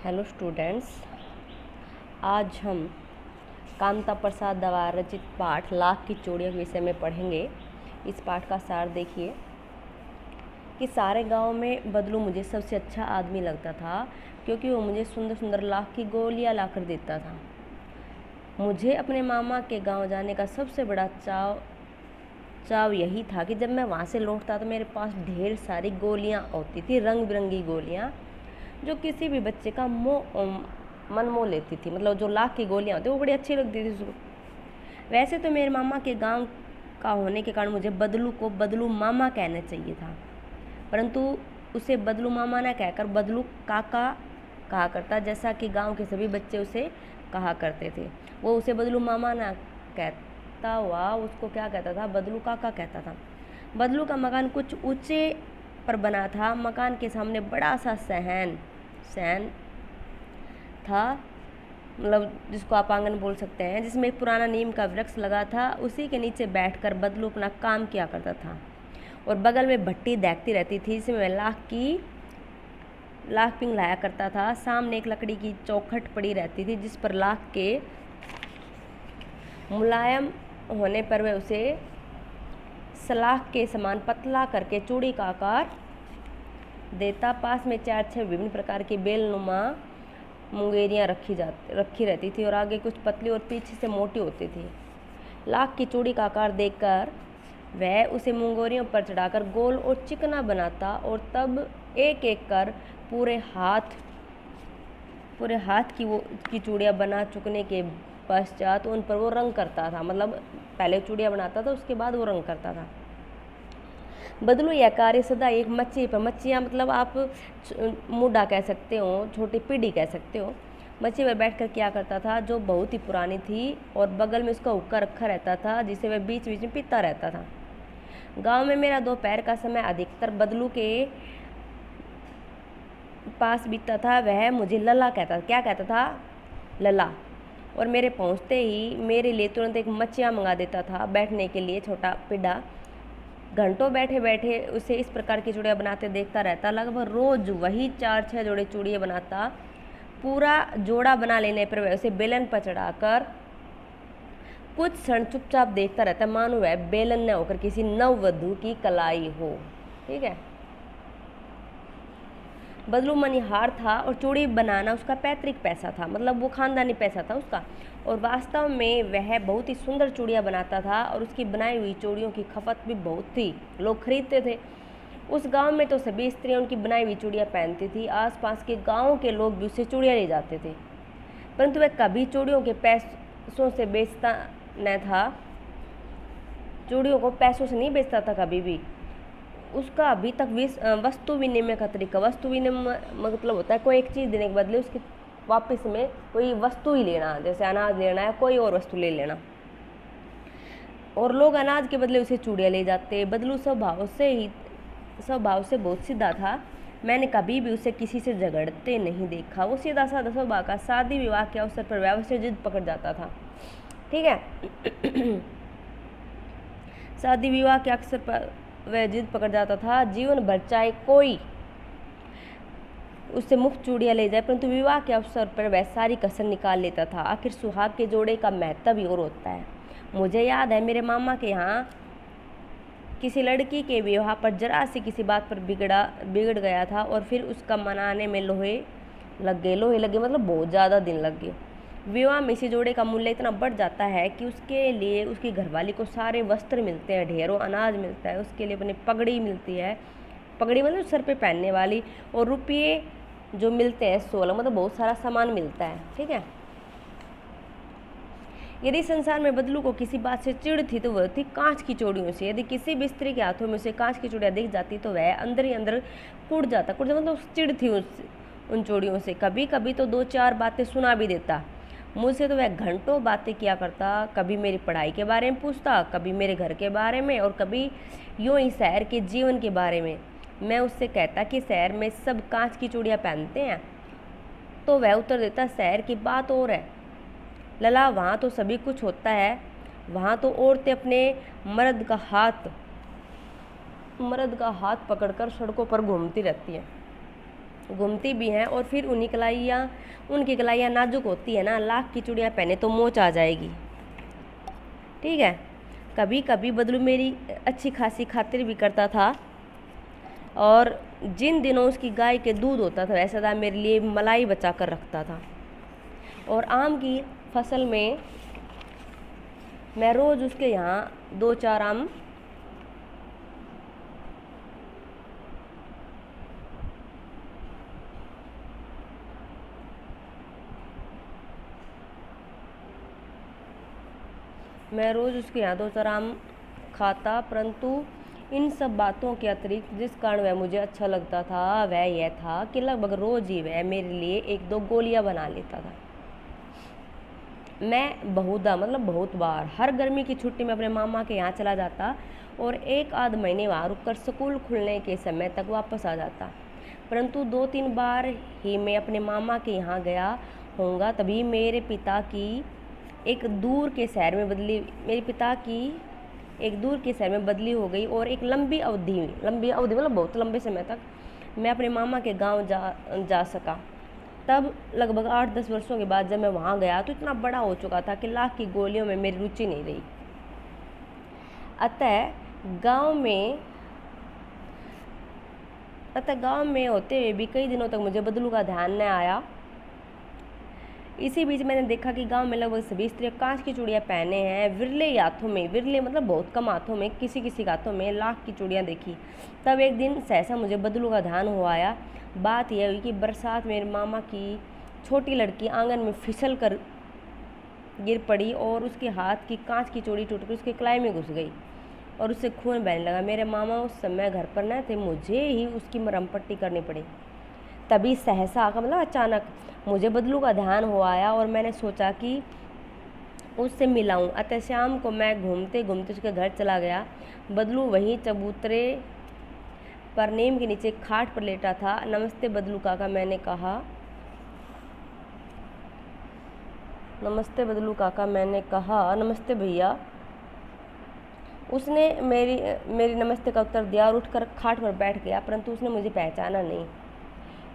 Hello students, आज हम कांता प्रसाद द्वारा रचित पाठ लाख की चूड़ियों के विषय में पढ़ेंगे। इस पाठ का सार देखिए कि सारे गांव में बदलू मुझे सबसे अच्छा आदमी लगता था, क्योंकि वो मुझे सुंदर सुंदर लाख की गोलियां लाकर देता था। मुझे अपने मामा के गांव जाने का सबसे बड़ा चाव यही था कि जब मैं वहाँ से लौटता तो मेरे पास ढेर सारी गोलियाँ होती थी, रंग बिरंगी गोलियाँ, जो किसी भी बच्चे का मन मोह लेती थी। मतलब जो लाख की गोलियाँ होती वो बड़ी अच्छी लगती थी उसको। वैसे तो मेरे मामा के गांव का होने के कारण मुझे बदलू को बदलू मामा कहना चाहिए था, परंतु उसे बदलू मामा न कहकर बदलू काका कहा करता, जैसा कि गांव के सभी बच्चे उसे कहा करते थे। वो उसे बदलू मामा न कहता हुआ उसको क्या कहता था, बदलू काका कहता था। बदलू का मकान कुछ ऊंचे पर बना था। मकान के सामने बड़ा सा सहन था, मतलब जिसको आप आंगन बोल सकते हैं, जिसमें एक पुराना नीम का वृक्ष लगा था। उसी के नीचे बैठकर बदलू अपना काम किया करता था और बगल में भट्टी देखती रहती थी, जिसमें वह लाख पिघलाया करता था। सामने एक लकड़ी की चौखट पड़ी रहती थी, जिस पर लाख के मुलायम होने पर वह उसे सलाख के समान पतला करके चूड़ी का आकार देता। पास में 4-6 विभिन्न प्रकार की बेलनुमा मुंगेरियाँ रखी रहती थी और आगे कुछ पतली और पीछे से मोटी होती थी। लाख की चूड़ी का आकार देखकर वह उसे मुंगेरियों पर चढ़ाकर गोल और चिकना बनाता और तब एक एक कर पूरे हाथ की चूड़ियाँ बना चुकने के पश्चात उन पर वो रंग करता था। मतलब पहले चूड़ियाँ बनाता था, उसके बाद वो रंग करता था। बदलू यह कार्य सदा एक मच्छी पर, मच्छियाँ मतलब आप मुड्डा कह सकते हो, छोटी पीढ़ी कह सकते हो, मच्छी पर बैठकर किया करता था, जो बहुत ही पुरानी थी और बगल में उसका हुक्का रखा रहता था, जिसे वह बीच बीच में पीता रहता था। गांव में मेरा दोपहर का समय अधिकतर बदलू के पास बीतता था। वह मुझे लला कहता, क्या कहता था, लला, और मेरे पहुंचते ही मेरे लिए तुरंत एक मच्छियाँ मंगा देता था बैठने के लिए, छोटा पिड्डा। घंटों बैठे बैठे उसे इस प्रकार की चूड़ियाँ बनाते देखता रहता। लगभग रोज वही 4-6 जोड़े चूड़ियाँ बनाता। पूरा जोड़ा बना लेने पर वह उसे बेलन पर चढ़ाकर कुछ क्षण चुपचाप देखता रहता, मानो वह बेलन न होकर किसी नववधू की कलाई हो। ठीक है। बदलू मनिहार था और चूड़ी बनाना उसका पैतृक पैसा था, मतलब वो खानदानी पैसा था उसका, और वास्तव में वह बहुत ही सुंदर चूड़ियाँ बनाता था और उसकी बनाई हुई चूड़ियों की खपत भी बहुत थी, लोग खरीदते थे। उस गांव में तो सभी स्त्रियां उनकी बनाई हुई चूड़ियाँ पहनती थी। आसपास के गाँव के लोग भी उससे चूड़ियाँ ले जाते थे, परंतु वह कभी चूड़ियों के पैसों से बेचता न था, चूड़ियों को पैसों से नहीं बेचता था कभी भी। उसका अभी तक वस्तु विनिमय का तरीका, वस्तु विनिमय मतलब होता है कोई एक चीज़ देने के बदले उसके वापस में कोई वस्तु ही लेना, जैसे अनाज लेना है, कोई और वस्तु ले लेना, और लोग अनाज के बदले उसे चूड़ियाँ ले जाते। बदलू स्वभाव से बहुत सीधा था। मैंने कभी भी उसे किसी से झगड़ते नहीं देखा। वो सीधा साधा स्वभाव का, शादी विवाह के अवसर पर व्यवस्थित जिद पकड़ जाता था। ठीक है। शादी विवाह के अवसर पर वह जिद पकड़ जाता था। जीवन भर चाहे कोई उससे मुफ्त चूड़ियाँ ले जाए, परंतु विवाह के अवसर पर वह सारी कसर निकाल लेता था। आखिर सुहाग के जोड़े का महत्व ही और होता है। मुझे याद है मेरे मामा के यहाँ किसी लड़की के विवाह पर जरा सी किसी बात पर बिगड़ गया था और फिर उसका मनाने में लोहे लगे, मतलब बहुत ज़्यादा दिन लग गए। विवाह में इसी जोड़े का मूल्य इतना बढ़ जाता है कि उसके लिए उसकी घरवाली को सारे वस्त्र मिलते हैं, ढेरों अनाज मिलता है, उसके लिए अपनी पगड़ी मिलती है, पगड़ी मतलब सर पे पहनने वाली, और रुपये जो मिलते हैं 16, मतलब बहुत सारा सामान मिलता है। ठीक है। यदि संसार में बदलू को किसी बात से चिढ़ थी तो वह थी कांच की चूड़ियों से। यदि किसी भी स्त्री के हाथों में उसे कांच की चूड़ियाँ दिख जाती तो वह अंदर ही अंदर कुड़ जाता मतलब चिढ़ थी उन चूड़ियों से। कभी कभी तो 2-4 बातें सुना भी देता। मुझसे तो वह घंटों बातें किया करता, कभी मेरी पढ़ाई के बारे में पूछता, कभी मेरे घर के बारे में, और कभी यूं ही शहर के जीवन के बारे में। मैं उससे कहता कि शहर में सब कांच की चूड़ियाँ पहनते हैं, तो वह उत्तर देता शहर की बात और है लला, वहाँ तो सभी कुछ होता है, वहाँ तो औरतें अपने मर्द का हाथ पकड़कर सड़कों पर घूमती रहती हैं। घूमती भी हैं, और फिर उनकी कलाइयाँ नाजुक होती है ना, लाख की चूड़ियाँ पहने तो मोच आ जाएगी। ठीक है। कभी कभी बदलू मेरी अच्छी खासी खातिर भी करता था, और जिन दिनों उसकी गाय के दूध होता था वैसा था मेरे लिए मलाई बचा कर रखता था। और आम की फसल में मैं रोज़ उसके यहाँ 2-4 आम उसके यहाँ 2-4 आम खाता, परंतु इन सब बातों के अतिरिक्त जिस कारण वह मुझे अच्छा लगता था वह यह था कि लगभग रोज़ ही वह मेरे लिए 1-2 गोलियां बना लेता था। मैं बहुत बार हर गर्मी की छुट्टी में अपने मामा के यहाँ चला जाता और 1-आध महीने वहाँ रुककर स्कूल खुलने के समय तक वापस आ जाता, परंतु 2-3 बार ही मैं अपने मामा के यहाँ गया होऊंगा। तभी मेरे पिता की एक दूर के शहर में बदली हो गई, और एक लंबी अवधि मतलब बहुत लंबे समय तक मैं अपने मामा के गांव जा सका। तब लगभग 8-10 वर्षों के बाद जब मैं वहाँ गया तो इतना बड़ा हो चुका था कि लाख की गोलियों में मेरी रुचि नहीं रही। अतः गांव में होते हुए भी कई दिनों तक मुझे बदलू का ध्यान न आया। इसी बीच मैंने देखा कि गांव में लगभग सभी स्त्रियाँ कांच की चूड़ियाँ पहने हैं। विरले मतलब बहुत कम हाथों में, किसी किसी हाथों में लाख की चूड़ियाँ देखी। तब एक दिन सहसा मुझे बदलू का ध्यान हो आया। बात यह हुई कि बरसात में मेरे मामा की छोटी लड़की आंगन में फिसल कर गिर पड़ी और उसके हाथ की कांच की चूड़ी टूटकर उसके कलाई में घुस गई और उससे खून बहने लगा। मेरे मामा उस समय घर पर न थे, मुझे ही उसकी मरहम पट्टी करनी पड़ी। तभी सहसा मतलब अचानक मुझे बदलू का ध्यान हो आया और मैंने सोचा कि उससे मिलाऊं। अतः शाम को मैं घूमते घूमते उसके घर चला गया। बदलू वहीं चबूतरे पर नीम के नीचे खाट पर लेटा था। नमस्ते बदलू काका, मैंने कहा। नमस्ते भैया। उसने मेरी नमस्ते का उत्तर दिया और उठकर खाट पर बैठ गया, परंतु उसने मुझे पहचाना नहीं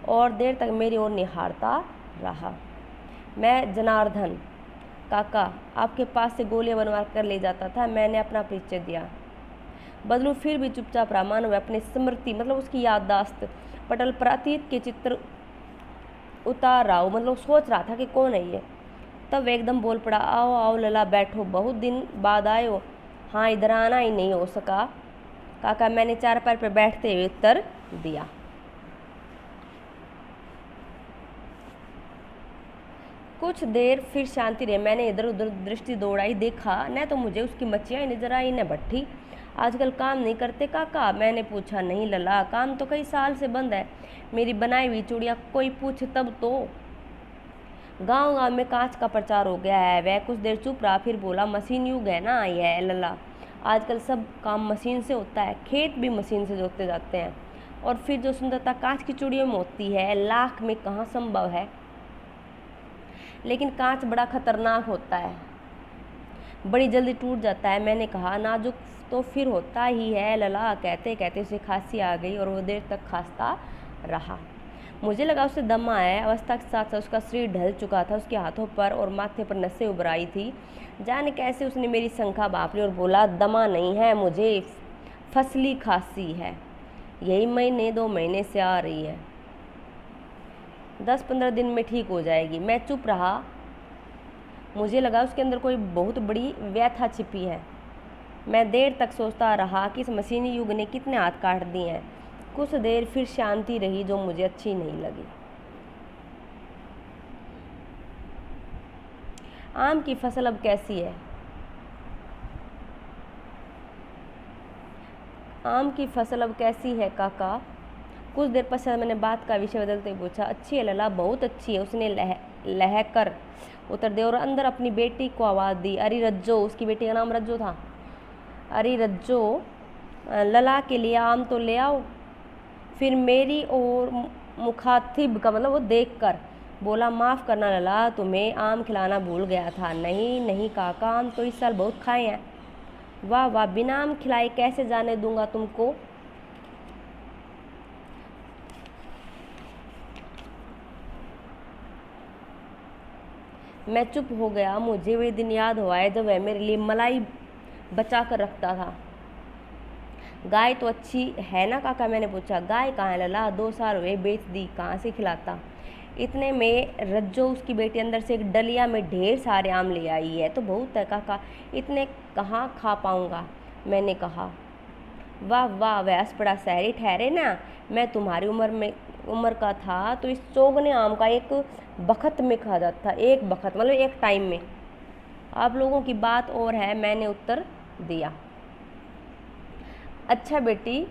और देर तक मेरी ओर निहारता रहा। मैं जनार्दन काका आपके पास से गोलियां बनवा कर ले जाता था, मैंने अपना परिचय दिया। बदलू फिर भी चुपचाप रहा, मानो वह अपनी स्मृति मतलब उसकी याददाश्त पटल पर अतीत के चित्र उतार रहा हो, मतलब सोच रहा था कि कौन है ये। तब वह एकदम बोल पड़ा, आओ आओ लला बैठो, बहुत दिन बाद आए हो। हाँ, इधर आना ही नहीं हो सका काका, मैंने 4 पैर पर बैठते हुए उत्तर दिया। कुछ देर फिर शांति रही। मैंने इधर उधर दृष्टि दौड़ाई, देखा न तो मुझे उसकी मच्छियाँ नजर आई न भट्ठी। आजकल काम नहीं करते काका, मैंने पूछा। नहीं लला, काम तो कई साल से बंद है। मेरी बनाई हुई चूड़ियाँ कोई पूछे तब तो। गांव गांव में कांच का प्रचार हो गया है। वह कुछ देर चुप रहा, फिर बोला, मशीन युग है ना यह लला, आजकल सब काम मशीन से होता है, खेत भी मशीन से जोते जाते हैं, और फिर जो सुंदरता कांच की चूड़ियों में होती है लाख में कहाँ संभव है। लेकिन कांच बड़ा खतरनाक होता है, बड़ी जल्दी टूट जाता है। मैंने कहा, नाजुक तो फिर होता ही है लला। कहते कहते उसे खांसी आ गई और वो देर तक खांसता रहा। मुझे लगा उसे दम आया है। अवस्था के साथ साथ उसका शरीर ढल चुका था, उसके हाथों पर और माथे पर नसें उभर आई थी। जाने कैसे उसने मेरी शंखा भांप ली और बोला, दमा नहीं है मुझे, फसली खांसी है, यही महीने 2 महीने से आ रही है, 10-15 दिन में ठीक हो जाएगी। मैं चुप रहा, मुझे लगा उसके अंदर कोई बहुत बड़ी व्यथा छिपी है। मैं देर तक सोचता रहा कि इस मशीनी युग ने कितने हाथ काट दिए हैं। कुछ देर फिर शांति रही जो मुझे अच्छी नहीं लगी। आम की फसल अब कैसी है? आम की फसल अब कैसी है काका? कुछ देर पश्चात मैंने बात का विषय बदलते हुए पूछा। अच्छी है लला, बहुत अच्छी है, उसने लहकर उत्तर दिया और अंदर अपनी बेटी को आवाज़ दी। अरे रज्जो, उसकी बेटी का नाम रज्जो था। अरे रज्जो, लला के लिए आम तो ले आओ। फिर मेरी और मुखातिब का मतलब वो देखकर बोला, माफ़ करना लला, तुम्हें आम खिलाना भूल गया था। नहीं नहीं काका, आम तो इस साल बहुत खाए हैं। वाह वाह, बिना आम खिलाए कैसे जाने दूंगा तुमको। मैं चुप हो गया। मुझे वे दिन याद हुआ है जब वह मेरे लिए मलाई बचा कर रखता था। गाय तो अच्छी है ना काका, मैंने पूछा। गाय कहाँ है लला, 2 साल हुए बेच दी, कहाँ से खिलाता। इतने में रज्जो उसकी बेटी अंदर से एक डलिया में ढेर सारे आम ले आई है। तो बहुत है काका, इतने कहाँ खा पाऊँगा, मैंने कहा। वाह वाह, वैस बड़ा शहरी ठहरे ना। मैं तुम्हारी उम्र का था तो इस चौगने आम का एक बखत में खा जाता था। एक बखत मतलब एक टाइम में। आप लोगों की बात और है, मैंने उत्तर दिया। अच्छा बेटी,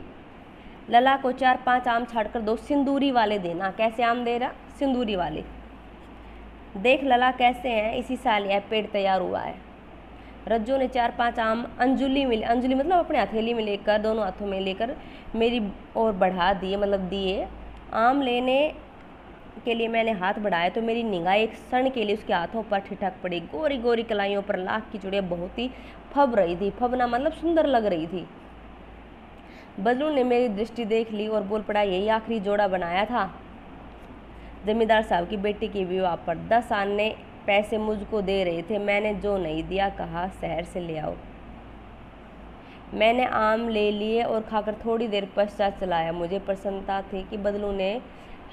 लला को 4-5 आम छाड़कर 2 सिंदूरी वाले देना। कैसे आम दे रहा, सिंदूरी वाले। देख लला कैसे हैं, इसी साल यह पेड़ तैयार हुआ है। रज्जो ने 4-5 आम अंजुली मतलब अपने हथेली में लेकर, दोनों हाथों में लेकर मेरी ओर बढ़ा दिए, मतलब दिए। आम लेने के लिए मैंने हाथ बढ़ाया तो मेरी निगाह एक क्षण के लिए उसके हाथों पर ठिठक पड़ी। गोरी गोरी कलाइयों पर लाख की चूड़ियाँ बहुत ही फब रही थी। फबना मतलब सुंदर लग रही थी। बदलू ने मेरी दृष्टि देख ली और बोल पड़ा, यही आखिरी जोड़ा बनाया था जमींदार साहब की बेटी की विवाह पर। 10 आने पैसे मुझको दे रहे थे, मैंने जो नहीं दिया कहा शहर से ले आओ। मैंने आम ले लिए और खाकर थोड़ी देर पश्चात चलाया। मुझे प्रसन्नता थी कि बदलू ने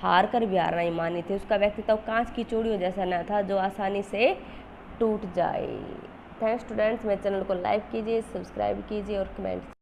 हार कर भी हार नहीं मानी थी। उसका व्यक्तित्व कांच की चूड़ियों जैसा न था जो आसानी से टूट जाए। थैंक्स स्टूडेंट्स, मेरे चैनल को लाइक कीजिए, सब्सक्राइब कीजिए और कमेंट